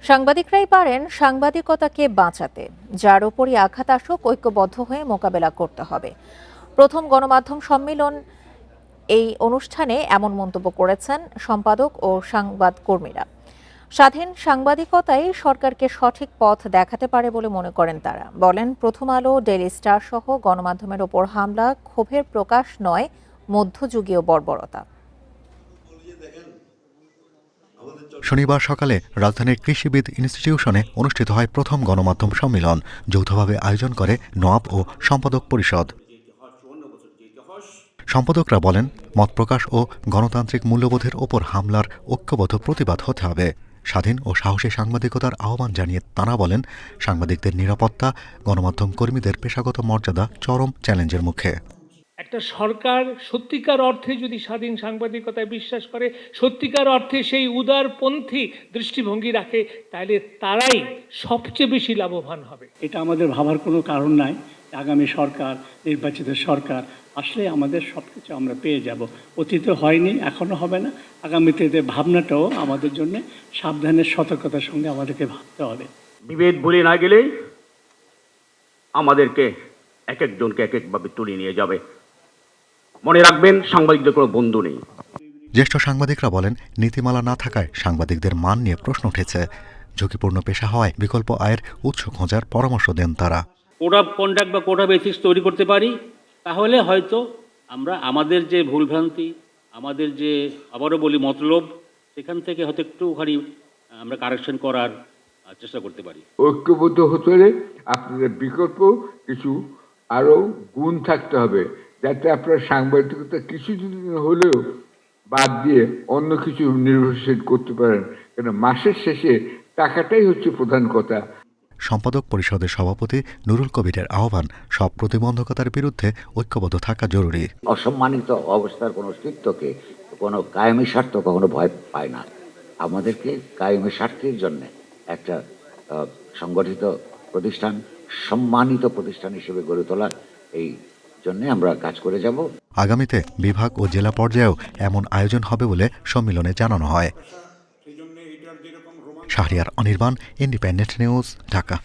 সাংবাদিকরাই পারেন সাংবাদিকতাকে বাঁচাতে, যার ওপরই আঘাত আসুক ঐক্যবদ্ধ হয়ে মোকাবেলা করতে হবে। প্রথম গণমাধ্যম সম্মেলন এই অনুষ্ঠানে এমন মন্তব্য করেছেন সম্পাদক ও সংবাদকর্মীরা। স্বাধীন সাংবাদিকতাই সরকারকে সঠিক পথ দেখাতে পারে বলে মনে করেন তারা। বলেন, প্রথম আলো, ডেইলি স্টার সহ গণমাধ্যমের ওপর হামলা ক্ষোভের প্রকাশ নয়, মধ্যযুগীয় বর্বরতা। শনিবার সকালে রাজধানীর কৃষিবিদ ইনস্টিটিউশনে অনুষ্ঠিত হয় প্রথম গণমাধ্যম সম্মেলন, যৌথভাবে আয়োজন করে নওয়াব ও সম্পাদক পরিষদ। সম্পাদকরা বলেন, মত প্রকাশ ও গণতান্ত্রিক মূল্যবোধের ওপর হামলার ঐক্যবদ্ধ প্রতিবাদ হতে হবে। স্বাধীন ও সাহসী সাংবাদিকতার আহ্বান জানিয়ে তাঁরা বলেন, সাংবাদিকদের নিরাপত্তা, গণমাধ্যম কর্মীদের পেশাগত মর্যাদা চরম চ্যালেঞ্জের মুখে। একটা সরকার সত্যিকার অর্থে যদি স্বাধীন সাংবাদিকতায় বিশ্বাস করে, সত্যিকার অর্থে সেই উদারপন্থী দৃষ্টিভঙ্গি রাখে, তাহলে তারাই সবচেয়ে বেশি লাভবান হবে। এটা আমাদের ভাবার কোনো কারণ নাই। আগামী সরকার, নির্বাচিত সরকার আসলে আমাদের সব কিছু আমরা পেয়ে যাব। অতীতে হয়নি, এখনও হবে না। আগামীতে এদের ভাবনাটাও আমাদের জন্য সাবধানের সতর্কতার সঙ্গে আমাদেরকে ভাবতে হবে। বিভেদ ভুলে না গেলে আমাদেরকে এক একজনকে এক একভাবে তুলে নিয়ে যাবে। মনে রাখবেন, সাংবাদিকদের কোনো বন্ধু নেই। জ্যেষ্ঠ সাংবাদিকরা বলেন, নীতিমালা না থাকায় সাংবাদিকদের মান নিয়ে প্রশ্ন উঠেছে। ঝুঁকিপূর্ণ পেশা হওয়ায় বিকল্প আয়ের উৎস খোঁজার পরামর্শ দেন তারা। কোড অফ কন্ডাক্ট বা কোড অফ এথিক্স তৈরি করতে পারি, তাহলে হয়তো আমরা আমাদের যে ভুলভ্রান্তি, আমাদের যে আবারও বলি মতলব, সেখান থেকে হয়তো একটুখানি আমরা কারেকশন করার চেষ্টা করতে পারি। ঐক্যবদ্ধ হতে হলে আপনাদের বিকল্প কিছু আরও গুণ থাকতে হবে, যাতে আপনার সাংবাদিকতা কিছু দিন হলেও বাদ দিয়ে অন্য কিছু নির্ভরশীল করতে পারেন। কেন মাসের শেষে টাকাটাই হচ্ছে প্রধান কথা। সম্পাদক পরিষদের সভাপতি নুরুল কবিরের আহ্বান, সব প্রতিবন্ধকতার বিরুদ্ধে ঐক্যবদ্ধ থাকা জরুরি। অসম্মানিত অবস্থার কোনো অস্তিত্বকে কোনো কায়েমি স্বার্থ কখনো ভয় পায় না। আমাদেরকে কায়েমি স্বার্থের জন্য একটা সংগঠিত প্রতিষ্ঠান, সম্মানিত প্রতিষ্ঠান হিসেবে গড়ে তোলার এই জন্যে আমরা কাজ করে যাব। আগামীতে বিভাগ ও জেলা পর্যায়েও এমন আয়োজন হবে বলে সম্মেলনে জানানো হয়। Shahriar Anirban, independent news, Dhaka.